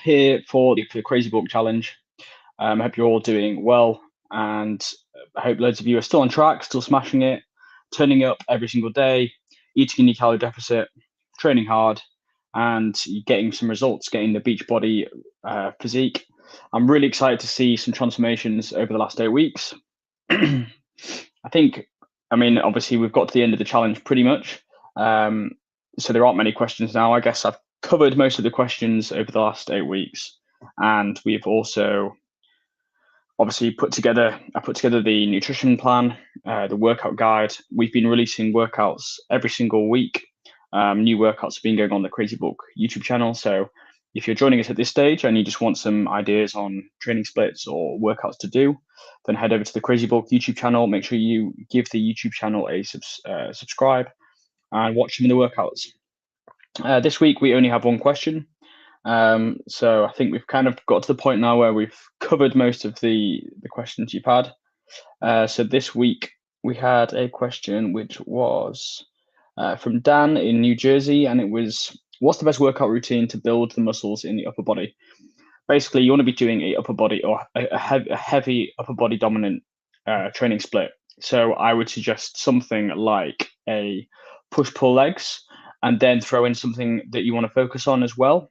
here for the CrazyBulk Challenge. I hope you're all doing well, and I hope loads of you are still on track, still smashing it, turning up every single day, eating in your calorie deficit, training hard, and getting some results, getting the beach body physique. I'm really excited to see some transformations over the last 8 weeks. I mean, obviously we've got to the end of the challenge pretty much. So there aren't many questions now. I guess I've covered most of the questions over the last 8 weeks, and we've also obviously I put together the nutrition plan, the workout guide. We've been releasing workouts every single week. New workouts have been going on the CrazyBulk YouTube channel. So if you're joining us at this stage and you just want some ideas on training splits or workouts to do, then head over to the CrazyBulk YouTube channel. Make sure you give the YouTube channel a subscribe and watch some of the workouts. This week we only have one question. So I think we've kind of got to the point now where we've covered most of the questions you've had. So this week we had a question which was from Dan in New Jersey, and it was, what's the best workout routine to build the muscles in the upper body? Basically, you want to be doing a upper body or a heavy upper body dominant training split. So I would suggest something like a push-pull legs, and then throw in something that you want to focus on as well.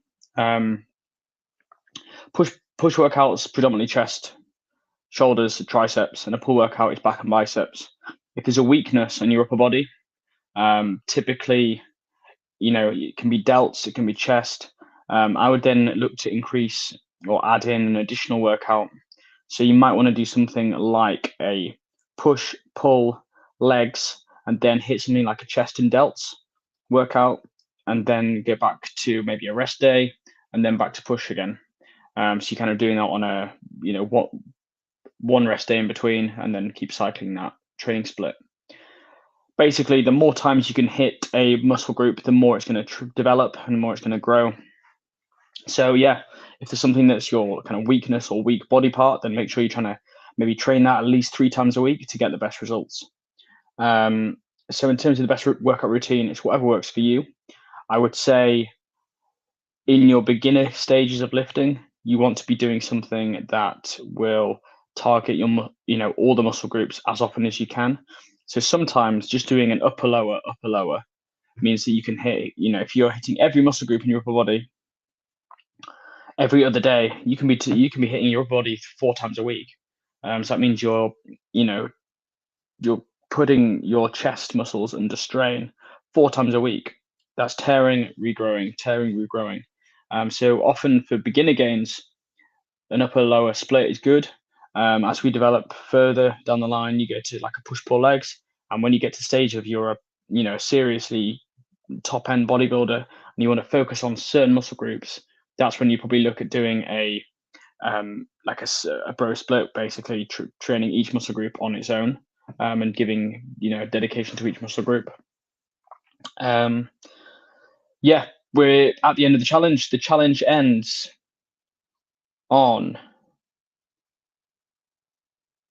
Push workouts, predominantly chest, shoulders, triceps, and a pull workout is back and biceps. If there's a weakness in your upper body, typically, it can be delts, it can be chest. I would then look to increase or add in an additional workout. So you might want to do something like a push, pull, legs, and then hit something like a chest and delts workout, and then go back to maybe a rest day, and then back to push again. So you're kind of doing that on a, one rest day in between, and then keep cycling that training split. Basically, the more times you can hit a muscle group, the more it's going to develop and the more it's going to grow. So yeah, if there's something that's your kind of weakness or weak body part, then make sure you're trying to maybe train that at least 3 times a week to get the best results. So in terms of the best workout routine, it's whatever works for you. I would say in your beginner stages of lifting, you want to be doing something that will target your, all the muscle groups as often as you can. So sometimes just doing an upper lower means that you can hit, if you're hitting every muscle group in your upper body every other day, you can be hitting your upper body 4 times a week. So that means you're putting your chest muscles under strain 4 times a week. That's tearing, regrowing. So often for beginner gains, an upper lower split is good. As we develop further down the line, you go to like a push pull legs, and when you get to the stage of you're a seriously top end bodybuilder and you want to focus on certain muscle groups, that's when you probably look at doing a bro split, basically training each muscle group on its own, and giving dedication to each muscle group. Yeah, we're at the end of the challenge. The challenge ends on,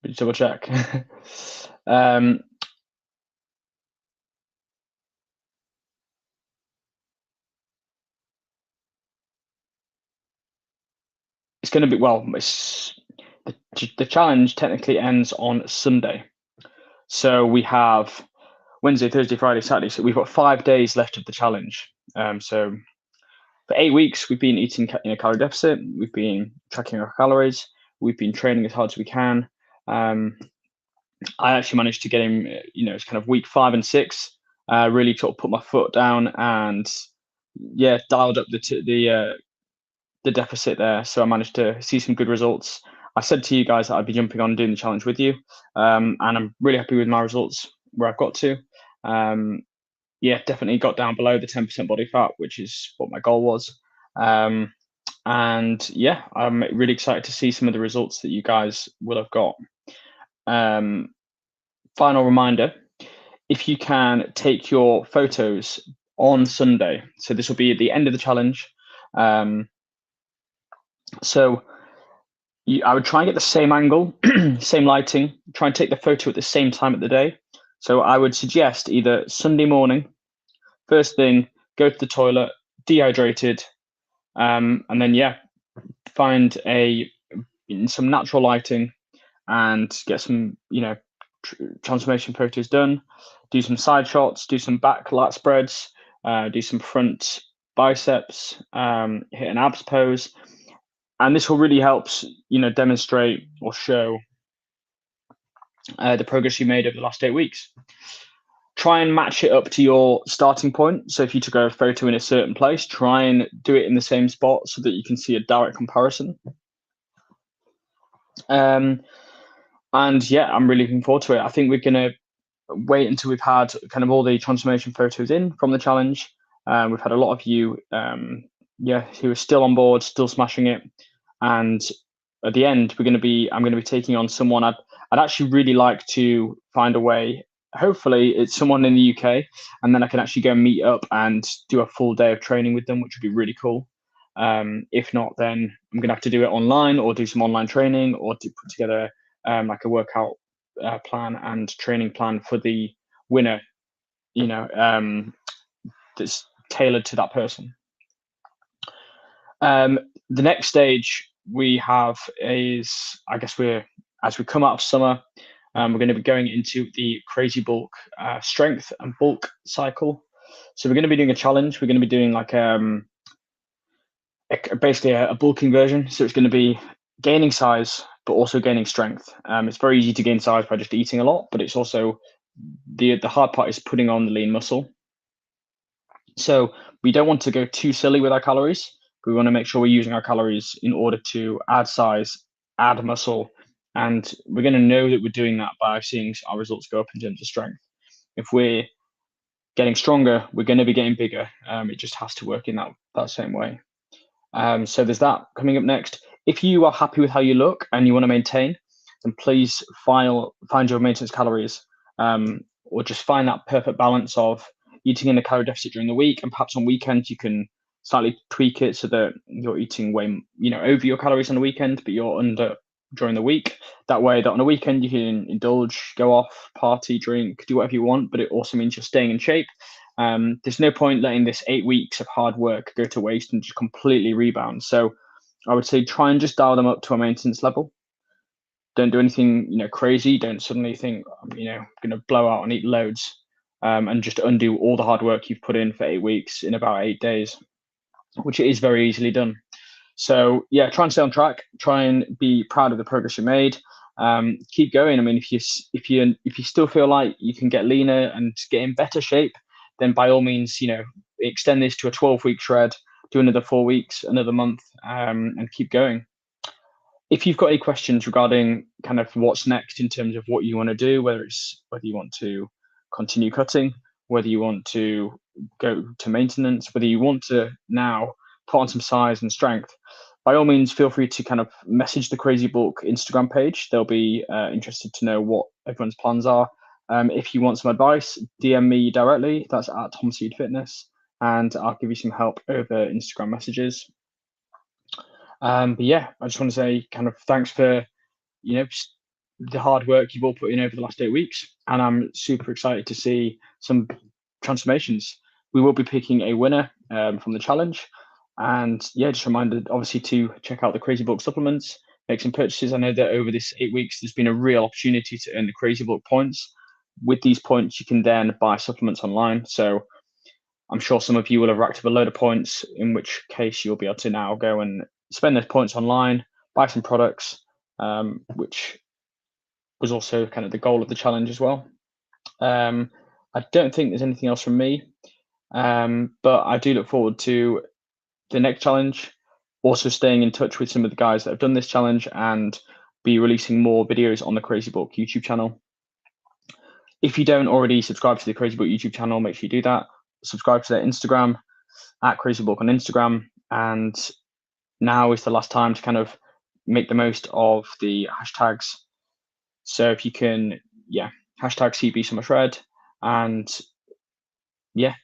let's double check. It's going to be, the challenge technically ends on Sunday. So we have Wednesday, Thursday, Friday, Saturday. So we've got 5 days left of the challenge. So for 8 weeks, we've been eating in a calorie deficit. We've been tracking our calories. We've been training as hard as we can. I actually managed to get him, it's kind of week 5 and 6, really sort of put my foot down and dialed up the deficit there. So I managed to see some good results. I said to you guys that I'd be jumping on and doing the challenge with you. And I'm really happy with my results where I've got to. Definitely got down below the 10% body fat, which is what my goal was. I'm really excited to see some of the results that you guys will have got. Final reminder, if you can take your photos on Sunday, so this will be at the end of the challenge. So I would try and get the same angle, same lighting, try and take the photo at the same time of the day. So I would suggest either Sunday morning, first thing, go to the toilet, dehydrated, and then find some natural lighting and get some, transformation photos done. Do some side shots, do some back lat spreads, do some front biceps, hit an abs pose, and this will really helps demonstrate or show the progress you made over the last 8 weeks. Try and match it up to your starting point. So if you took a photo in a certain place, try and do it in the same spot so that you can see a direct comparison. And yeah, I'm really looking forward to it. I think we're going to wait until we've had kind of all the transformation photos in from the challenge. We've had a lot of you, who are still on board, still smashing it. And at the end, I'm going to be taking on someone I'd actually really like to find a way. Hopefully it's someone in the UK, and then I can actually go meet up and do a full day of training with them, which would be really cool. If not, then I'm going to have to do it online or do some online training or to put together like a workout plan and training plan for the winner, that's tailored to that person. The next stage we have is, I guess as we come out of summer, we're going to be going into the CrazyBulk strength and bulk cycle. So we're going to be doing a challenge. We're going to be doing like basically a bulking version. So it's going to be gaining size, but also gaining strength. It's very easy to gain size by just eating a lot, but it's also the hard part is putting on the lean muscle. So we don't want to go too silly with our calories. We want to make sure we're using our calories in order to add size, add muscle, and we're going to know that we're doing that by seeing our results go up in terms of strength. If we're getting stronger, we're going to be getting bigger. It just has to work in that same way. So there's that coming up next. If you are happy with how you look and you want to maintain, then please find your maintenance calories, or just find that perfect balance of eating in a calorie deficit during the week, and perhaps on weekends you can slightly tweak it so that you're eating way, over your calories on the weekend, but you're under during the week. That way, that on a weekend you can indulge, go off, party, drink, do whatever you want, but it also means you're staying in shape. There's no point letting this 8 weeks of hard work go to waste and just completely rebound. So I would say try and just dial them up to a maintenance level. Don't do anything, crazy. Don't suddenly think, going to blow out and eat loads, and just undo all the hard work you've put in for 8 weeks in about 8 days, which is very easily done. So yeah, try and stay on track. Try and be proud of the progress you made. Keep going. I mean, if you still feel like you can get leaner and get in better shape, then by all means, extend this to a 12-week shred, do another 4 weeks, another month, and keep going. If you've got any questions regarding kind of what's next in terms of what you want to do, whether you want to continue cutting, whether you want to go to maintenance, whether you want to now put on some size and strength, by all means, feel free to kind of message the CrazyBulk Instagram page. They'll be interested to know what everyone's plans are. If you want some advice, DM me directly. That's at Tome Seed Fitness, and I'll give you some help over Instagram messages. But yeah, I just want to say kind of thanks for the hard work you've all put in over the last 8 weeks, and I'm super excited to see some transformations. We will be picking a winner from the challenge, and yeah, just reminded obviously to check out the CrazyBulk supplements, make some purchases. I know that over this 8 weeks there's been a real opportunity to earn the CrazyBulk points. With these points you can then buy supplements online, so I'm sure some of you will have racked up a load of points, in which case you'll be able to now go and spend those points online, buy some products, which was also kind of the goal of the challenge as well. I don't think there's anything else from me, but I do look forward to the next challenge, also staying in touch with some of the guys that have done this challenge, and be releasing more videos on the CrazyBulk YouTube channel. If you don't already subscribe to the CrazyBulk YouTube channel, make sure you do that. Subscribe to their Instagram, at CrazyBulk on Instagram, and now is the last time to kind of make the most of the hashtags. So if you can, hashtag CB Summer Shred, and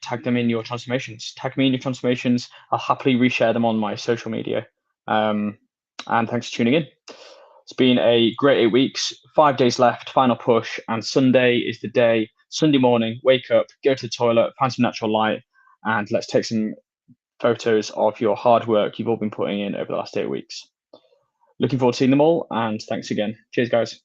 tag them in your transformations. Tag me in your transformations. I'll happily reshare them on my social media. And thanks for tuning in. It's been a great 8 weeks, 5 days left, final push, and Sunday is the day. Sunday morning, wake up, go to the toilet, find some natural light, and let's take some photos of your hard work you've all been putting in over the last 8 weeks. Looking forward to seeing them all, and thanks again. Cheers, guys.